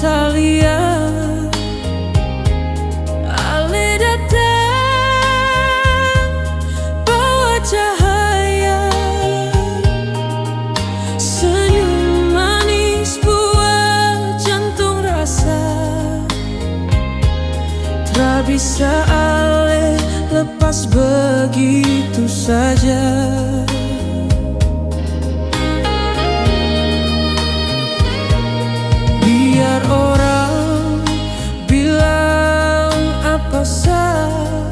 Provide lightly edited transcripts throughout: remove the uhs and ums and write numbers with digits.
Atalia, Ale datang bawa cahaya, senyum manis buat jantung rasa. Tak bisa Ale lepas begitu saja. Biar orang bilang apa saja,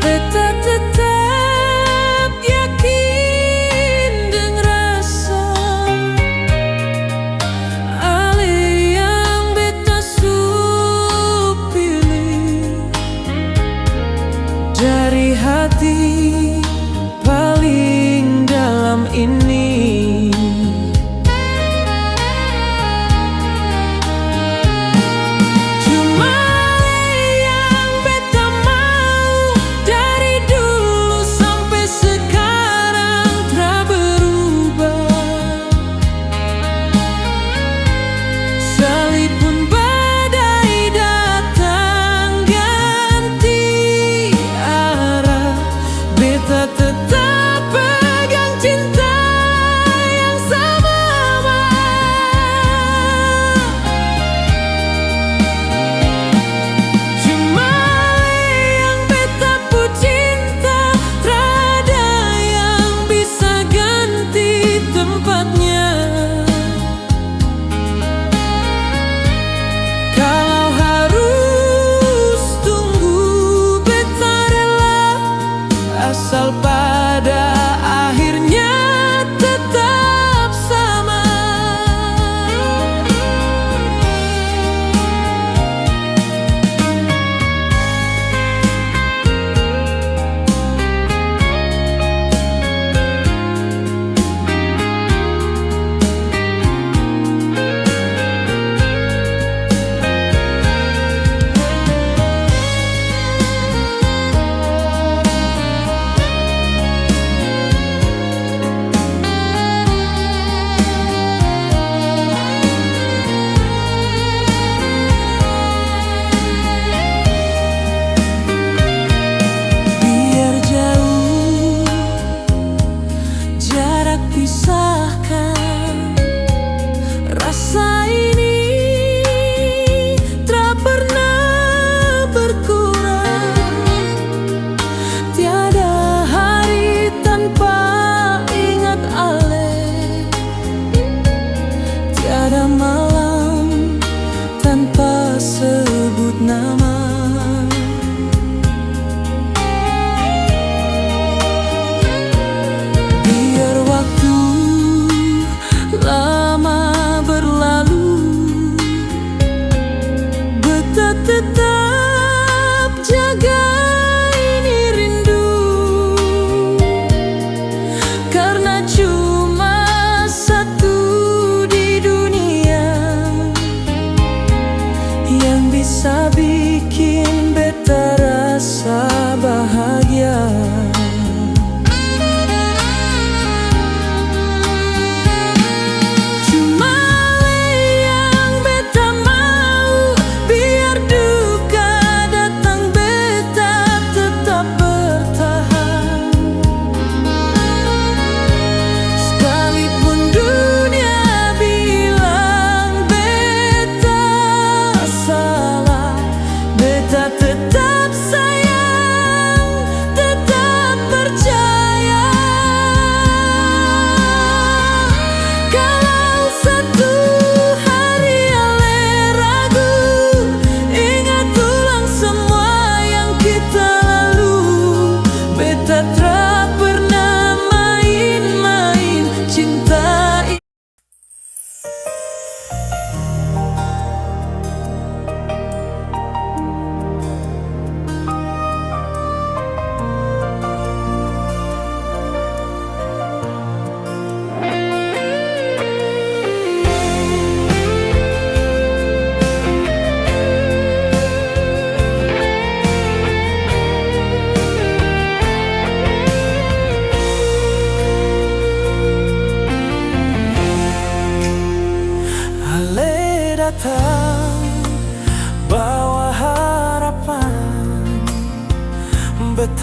beta tetap yakin dengan rasa Ale yang beta su pilih dari hati paling dalam ini. Asal pada akhirnya tetap sama.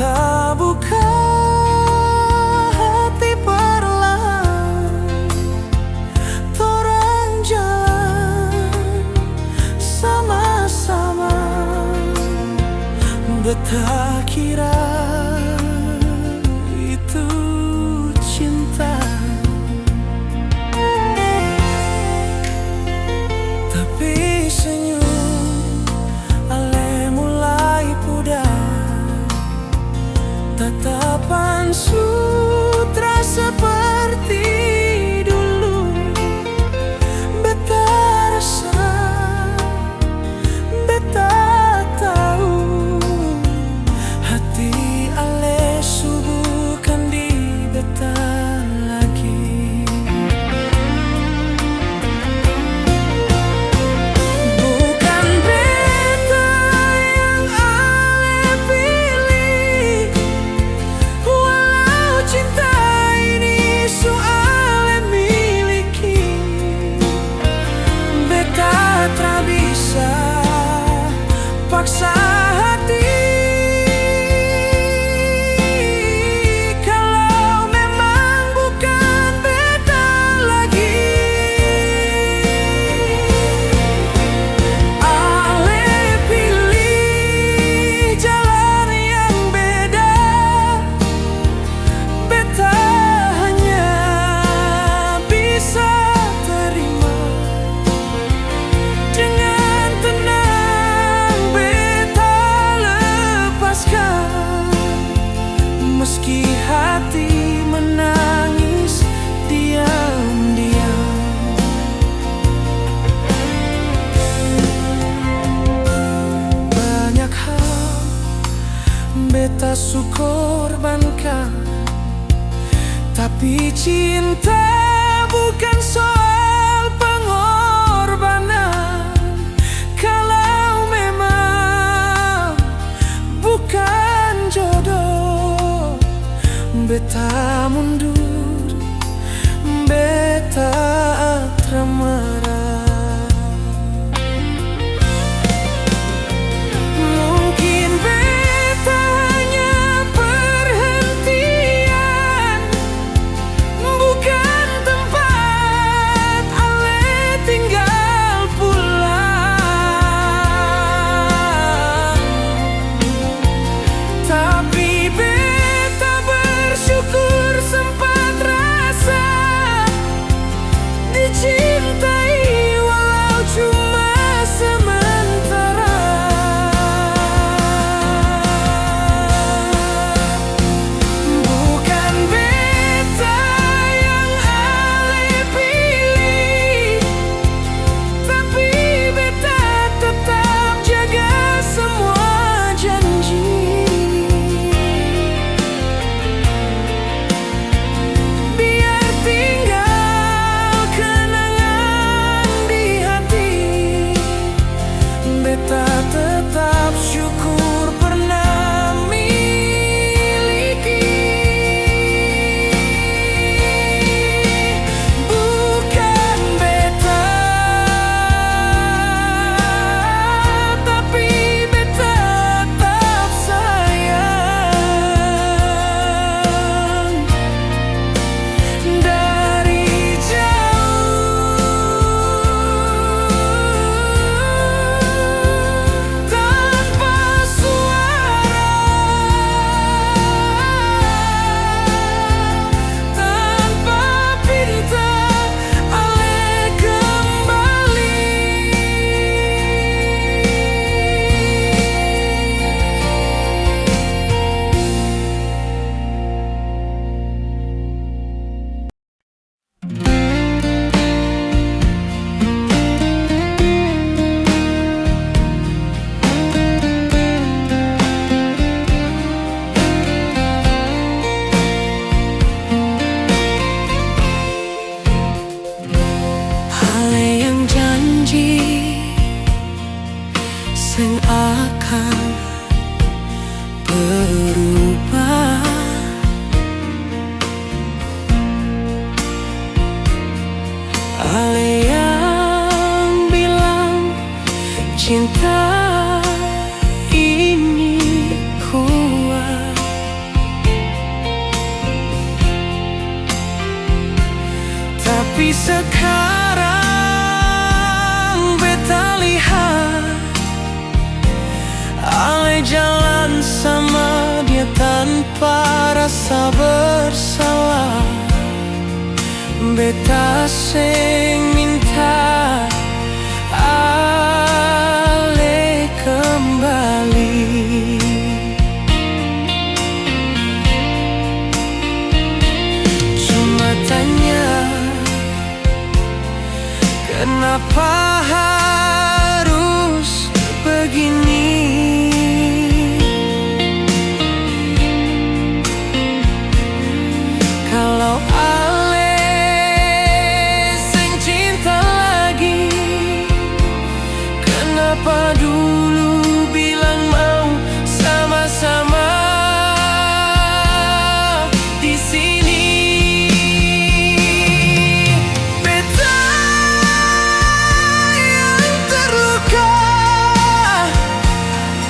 beta buka hati perlahan, torang jalan sama-sama. Beta kira itu cinta, tapi senyum ale mulai pudar. Tatapan sutra seperti dulu, beta rasa, beta tahu hati ale subuhkan di beta lagi. Bukan beta yang ale pilih, walau cinta ini soale miliki. Beta tak bisa paksa hati. Kalau memang bukan beta lagi, ale pilih jalan yang beda. Beta hanya bisa terima dengan tenang. Beta lepaskan, meski hati menangis diam-diam. Banyak hal beta su korbankan, tapi cinta bukan soal pengorbanan. Kalau memang bukan jodoh, beta mundur, beta marah. Mungkin beta hanya perhentian, bukan tempat ale tinggal pulang. Tapi beta bersyukur sempat rasa dicintai tanpa rasa bersalah. Beta sing minta ale kembali. Cuma tanya, kenapa harus begini? Kalau ale sing cinta lagi, kenapa dulu bilang mau sama-sama di sini? Beta yang terluka,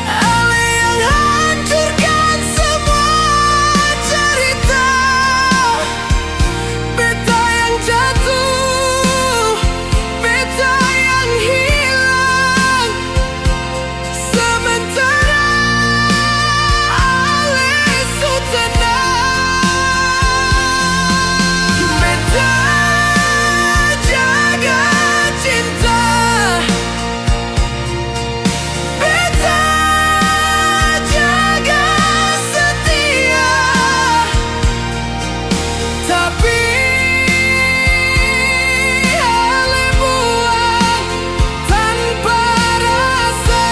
ale yang hancurkan semua cerita. Beta yang jatuh, beta yang hilang, sementara ale su tenang. Beta jaga cinta, beta jaga setia, tapi ale buang tanpa rasa.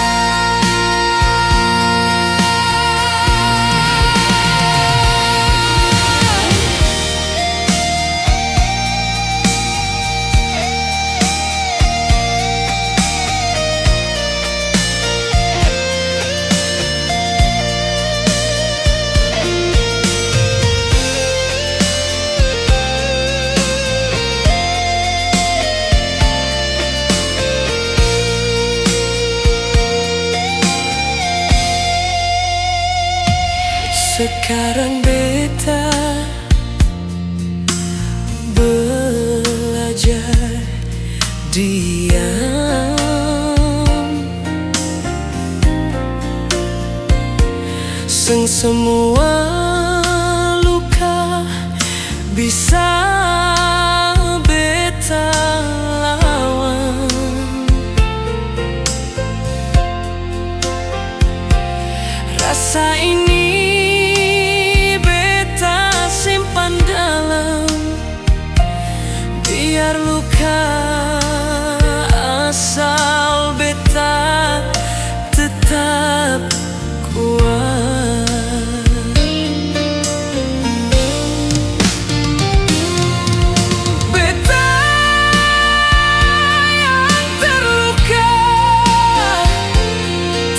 Sekarang beta belajar diam, semua luka bisa beta lawan. Rasa ini simpan dalam, biar luka asal beta tetap kuat. Beta yang terluka,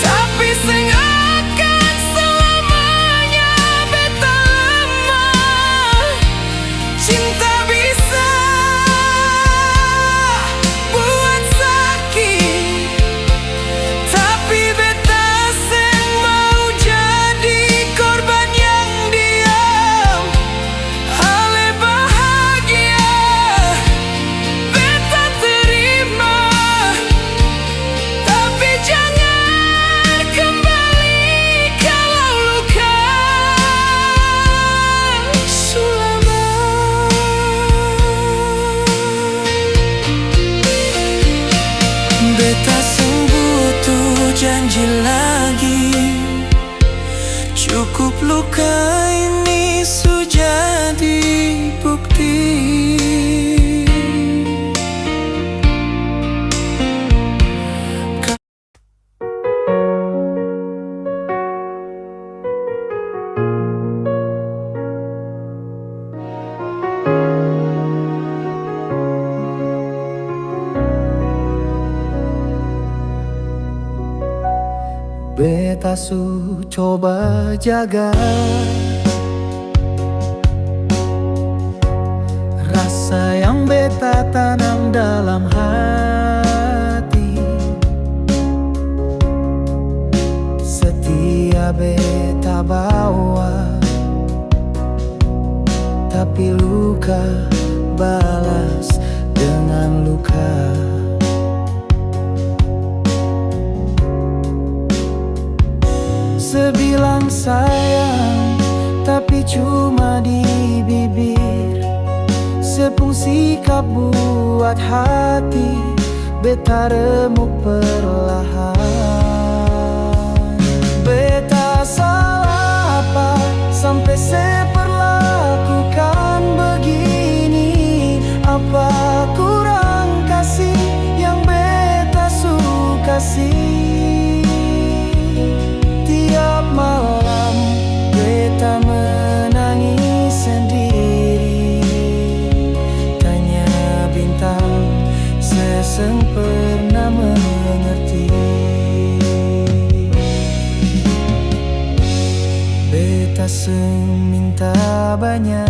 tapi sing akan selamanya beta lemah. Cinta bisa buat sakit, tapi beta sing mau jadi korban yang diam. Ale bahagia, beta terima, tapi jangan kembali kalau luka sulama. Beta sing butuh janji lagi, cukup luka ini su jadi bukti. Beta su coba jaga rasa yang beta tanam dalam hati. Setia beta bawa, tapi luka balas dengan luka. Sebilang sayang, tapi sikap buat hati beta remuk perlahan. Beta salah apa sampai seperlakukan begini? Apa kurang kasih yang beta suka sih? Tiap malam beta menangis sendiri, tanya bintang seseng pernah mengerti. Beta seng minta banyak,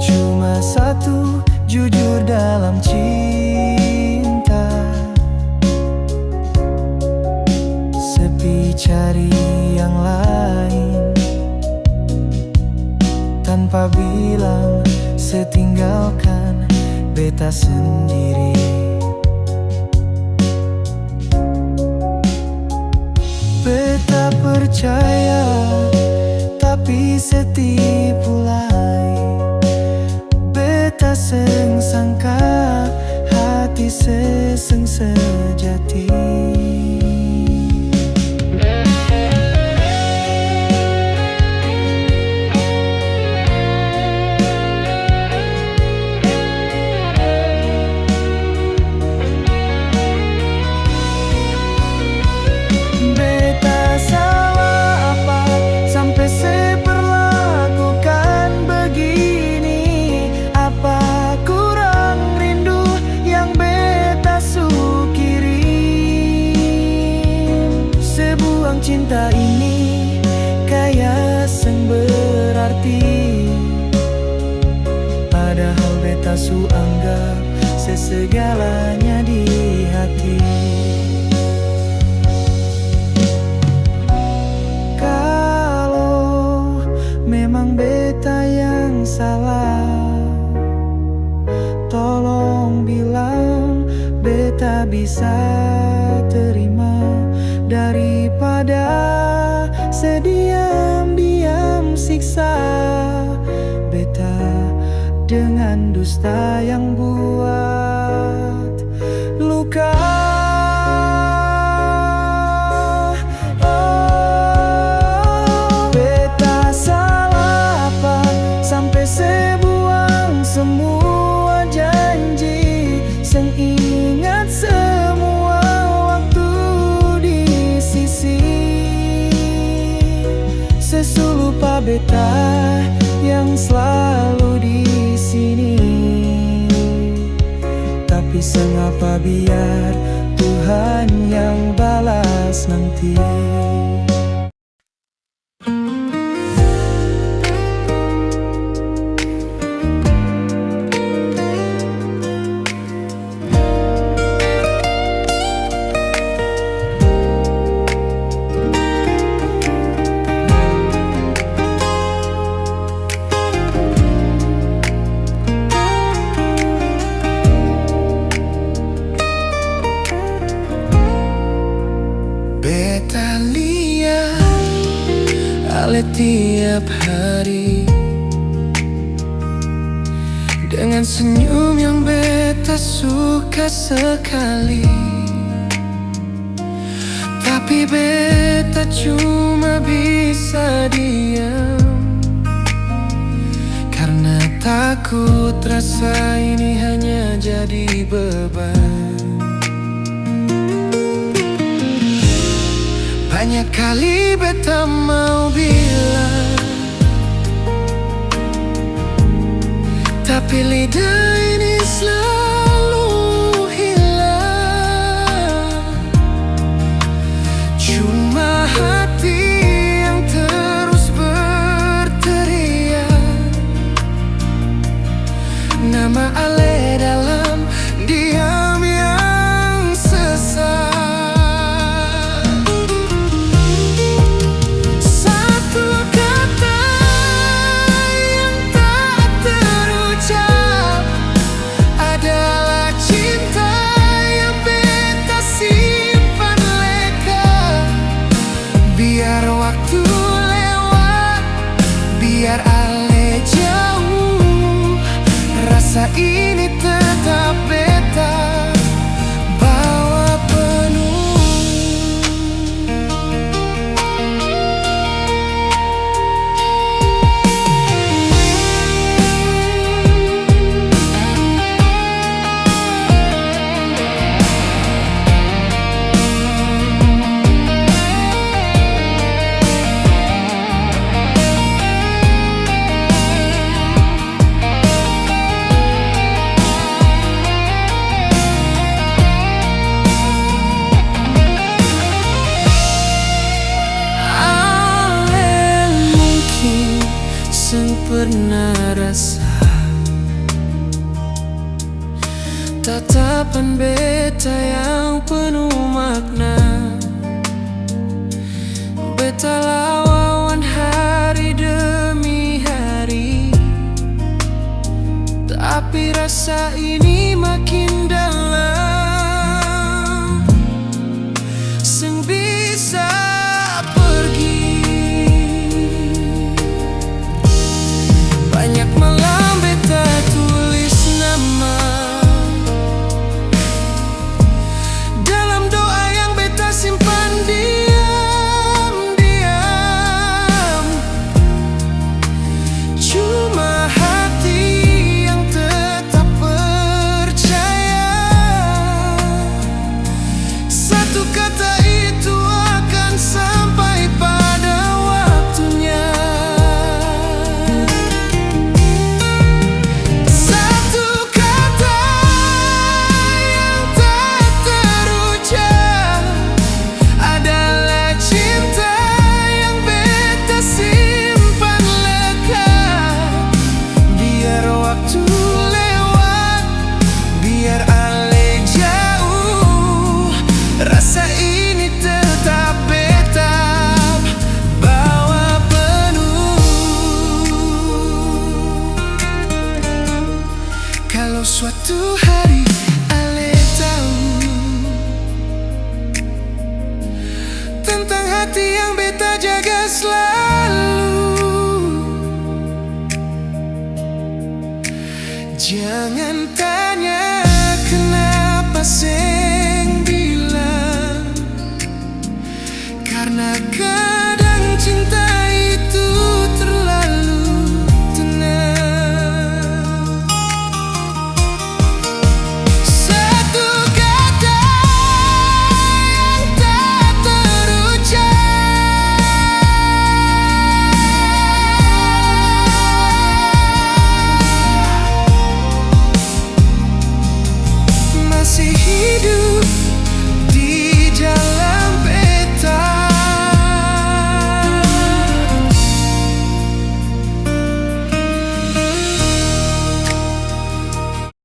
cuma satu, jujur dalam cinta. Sepi cari yang lain, tanpa bilang setinggalkan beta sendiri. Beta percaya tapi setipu lain. Beta seng sangka hati seseng sejati. Cinta ini kayak seng berarti, padahal beta su anggap sesegalanya di hati. Kalau memang beta yang salah, tolong bilang beta bisa terima daripada sediam-diam siksa beta dengan dusta yang buat luka. Oh, beta salah apa sampai sebuang semua janji, seng ingat semua waktu di sisi. Sesu lupa beta yang selalu di sini, tapi sengapa biar Tuhan yang balas nanti. Tiap hari dengan senyum yang beta suka sekali, tapi beta cuma bisa diam karena takut rasa ini hanya jadi beban. Banyak kali beta mau bilang, tapi lidah ini selalu hilang. Cuma hati yang terus berteriak nama Ale dalam diam yang sesak. Biar waktu lewat, biar Ale pernah rasa. Tatapan beta yang penuh makna, beta lawan hari demi hari. Tapi rasa ini